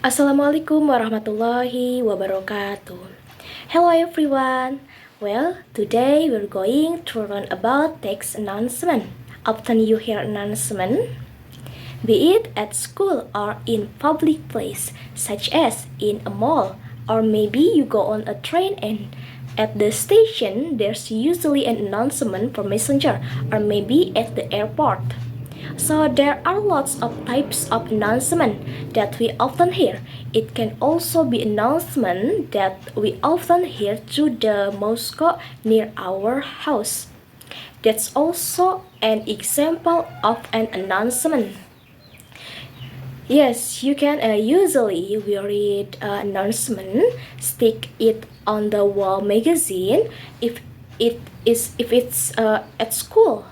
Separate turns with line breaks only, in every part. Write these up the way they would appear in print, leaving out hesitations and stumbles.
Assalamualaikum warahmatullahi wabarakatuh. Hello everyone. Well, today we're going to learn about text announcement. Often you hear announcement, be it at school or in public place, such as in a mall, or maybe you go on a train and at the station there's usually an announcement for messenger, or maybe at the airport. So there are lots of types of announcement that we often hear. It can also be announcement that we often hear through the Moscow near our house. That's also an example of an announcement. Yes, you can usually we read announcement, stick it on the wall magazine if it's at school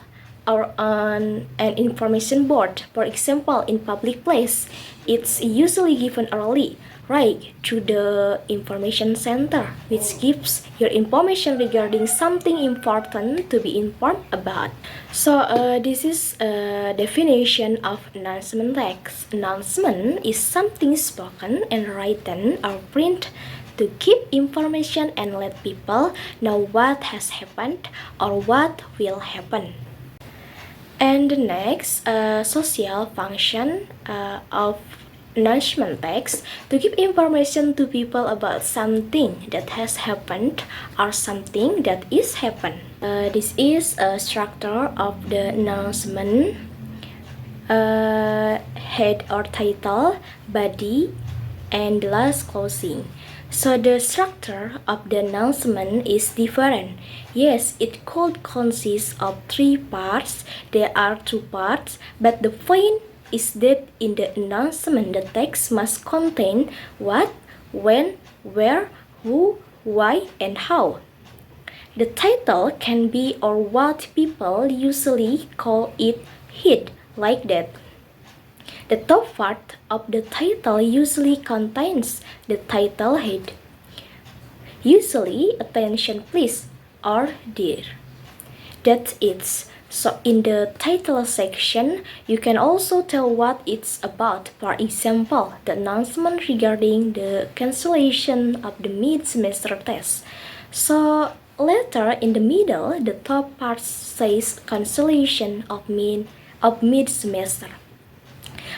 or on an information board. For example, in public place, it's usually given early, right, through the information center, which gives your information regarding something important to be informed about. So this is a definition of announcement text. Announcement is something spoken and written or print to keep information and let people know what has happened or what will happen. And the next social function of announcement text to give information to people about something that has happened or something that is happened. This is a structure of the announcement: head or title, body, and last closing. So the structure of the announcement is different. Yes, it could consist of 3 parts. There are 2 parts, but the point is that in the announcement the text must contain what, when, where, who, why, and how. The title can be or what people usually call it head, like that. The top part of the title usually contains the title head, usually attention please or dear. That's it. So in the title section, you can also tell what it's about. For example, the announcement regarding the cancellation of the mid-semester test. So later in the middle, the top part says cancellation of mid-semester.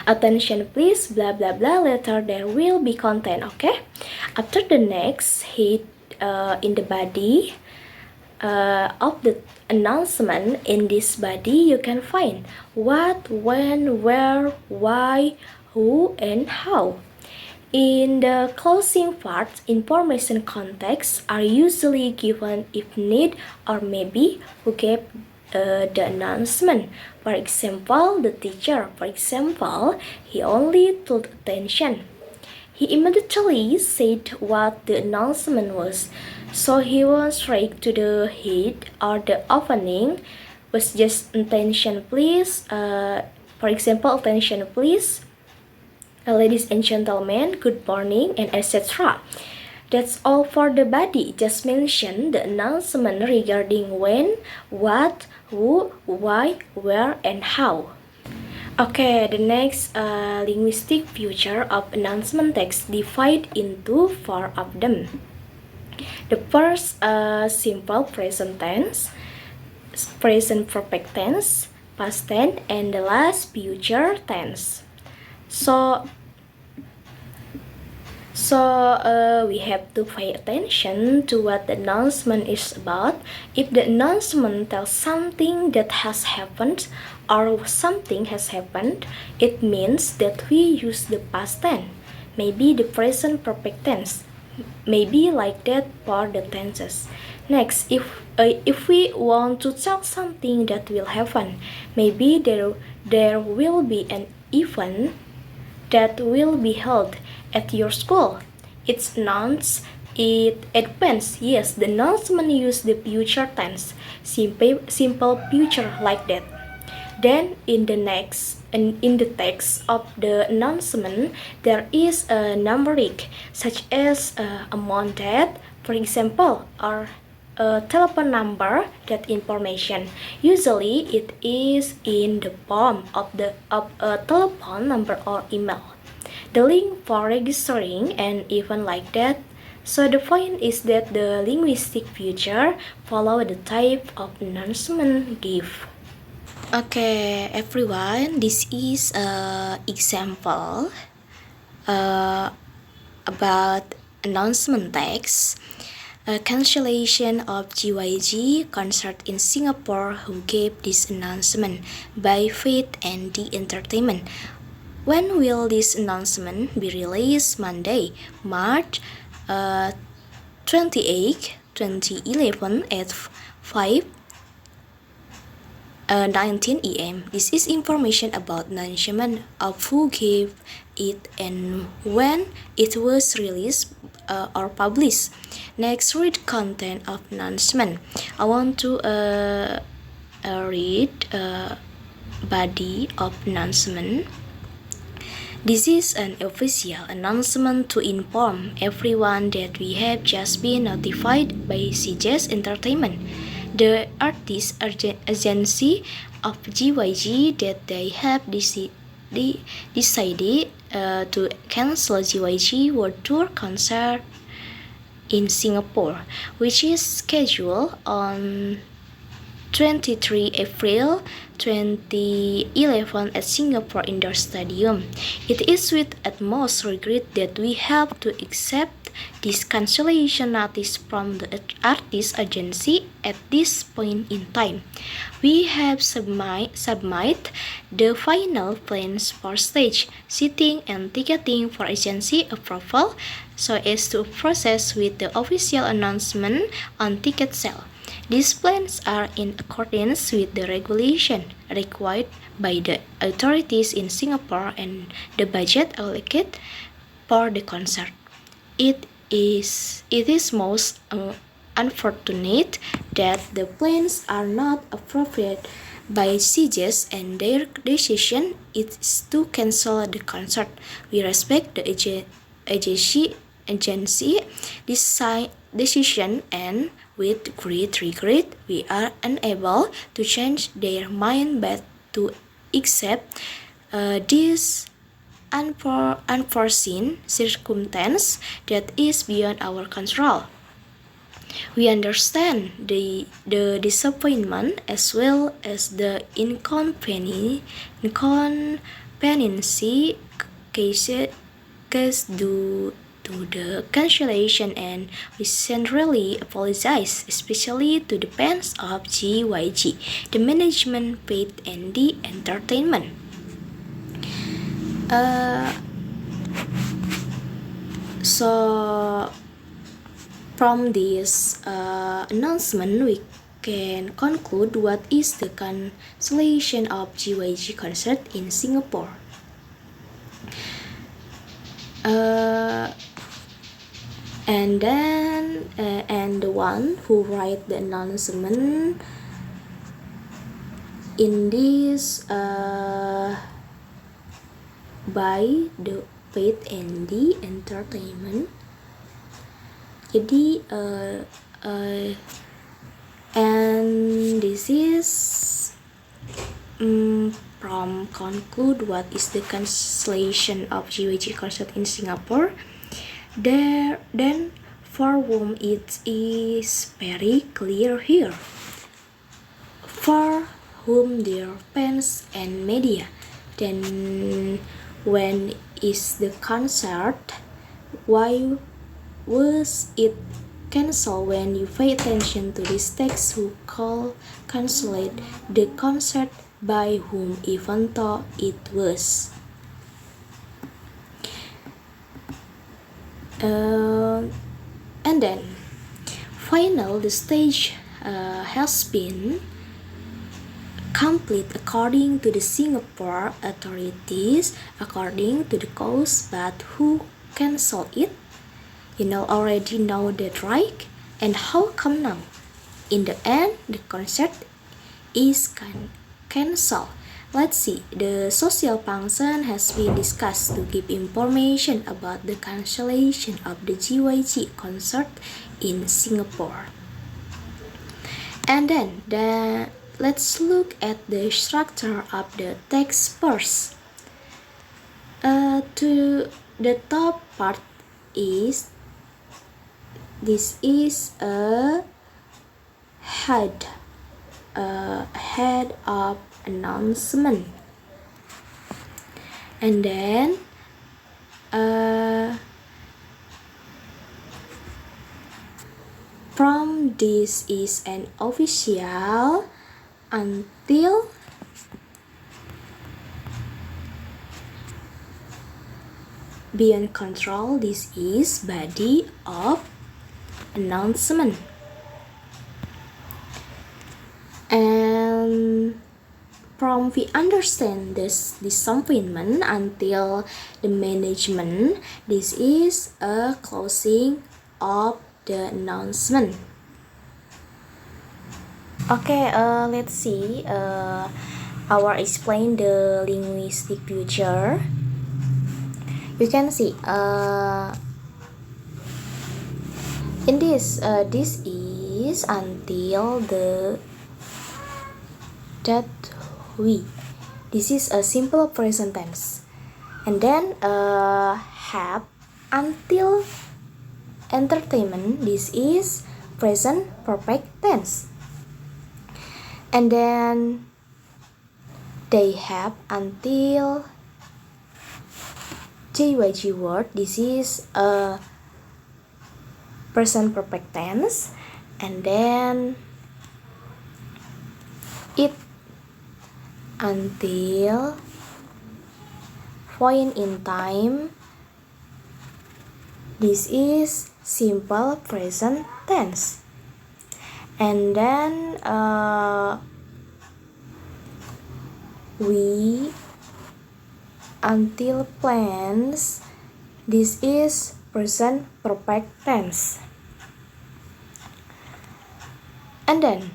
Attention please, blah blah blah. Later there will be content, okay? After the next hit in the body of the announcement, in this body you can find what, when, where, why, who, and how. In the closing part, information contexts are usually given if need or maybe who gave the announcement. For example, the teacher. For example, he only told attention. He immediately said what the announcement was. So he went straight to the head or the opening was just attention please. For example, attention please, ladies and gentlemen, good morning, and etc. That's all for the body. Just mention the announcement regarding when, what, who, why, where, and how. Okay, the next linguistic feature of announcement text divide into 4 of them. The first simple present tense, present perfect tense, past tense, and the last future tense. So we have to pay attention to what the announcement is about. If the announcement tells something that has happened or something has happened, it means that we use the past tense, maybe the present perfect tense, maybe like that for the tenses. Next, if we want to tell something that will happen, maybe there will be an event that will be held at your school. It's announced, it advanced. Yes, the announcement use the future tense, simple future like that. Then in the text of the announcement, there is a numeric, such as a month, for example, or a telephone number, that information. Usually it is in the form of a telephone number or email. The link for registering and even like that. So the point is that the linguistic feature follow the type of announcement give. Okay, everyone, this is an example about announcement text. A cancellation of GYG concert in Singapore who gave this announcement by Faith and the Entertainment. When will this announcement be released? Monday, March 28, 2011 at 5:19 a.m. This is information about announcement of who gave it and when it was released or published. Next, read content of announcement. I want to read body of announcement. This is an official announcement to inform everyone that we have just been notified by CJS Entertainment, the artist agency of GYG, that they have decided to cancel GYG World Tour concert in Singapore, which is scheduled on 23 April 2011 at Singapore Indoor Stadium. It is with utmost regret that we have to accept this cancellation notice from the artist agency at this point in time. We have submit the final plans for stage, seating, and ticketing for agency approval so as to process with the official announcement on ticket sale. These plans are in accordance with the regulation required by the authorities in Singapore and the budget allocated for the concert. It is most unfortunate that the plans are not approved by CJS and their decision is to cancel the concert. We respect the agency decision, and with great regret, we are unable to change their mind but to accept this unforeseen circumstance that is beyond our control. We understand the disappointment as well as the inconvenience caused due to the cancellation, and we sincerely apologize, especially to the fans of GYG, the management, Faith, and the Entertainment. So from this announcement, we can conclude what is the cancellation of GYG concert in Singapore. And then and the one who write the announcement in this by the Faith and the Entertainment. Jadi and this is from conclude what is the cancellation of GYG concert in Singapore. Then for whom it is very clear here, for whom their fans and media. Then when is the concert? Why was it cancelled? When you pay attention to this text, who cancelled the concert, by whom, even though it was. And then final, the stage has been complete according to the Singapore authorities, according to the cause, but who cancelled it? You already know that, right? And how come now? In the end, the concert is cancelled. Let's see, the social function has been discussed to give information about the cancellation of the GYG concert in Singapore. And then let's look at the structure of the text first. To the top part is this is a head of announcement, and then from this is an official until beyond control. This is body of announcement. And from we understand this disappointment until the management, this is a closing of the announcement. Okay, let's see. Our explain the linguistic future. You can see in this this is until the that we. This is a simple present tense, and then have until entertainment. This is present perfect tense, and then they have until JYG word. This is a present perfect tense, and then it until point in time. This is simple present tense, and then we until plans. This is present perfect tense, and then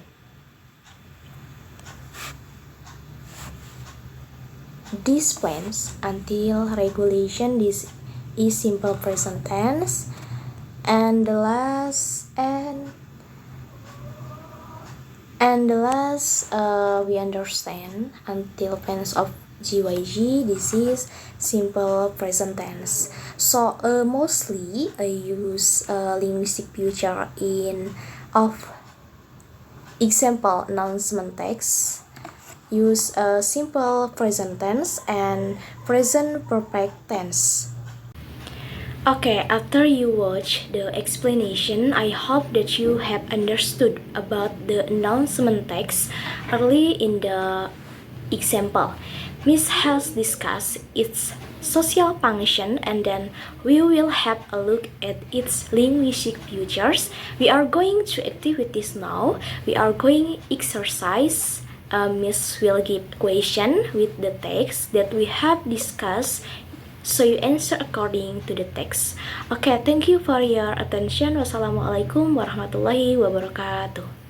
these plans until regulation. This is simple present tense, and the last we understand until plans of GYG. This is simple present tense. So mostly I use linguistic future in of example announcement text. Use a simple present tense and present perfect tense. Okay, after you watch the explanation, I hope that you have understood about the announcement text early in the example. Miss has discussed its social function, and then we will have a look at its linguistic features. We are going to activities now. We are going exercise. Miss will give question with the text that we have discussed, so you answer according to the text. Okay, thank you for your attention. Wassalamualaikum warahmatullahi wabarakatuh.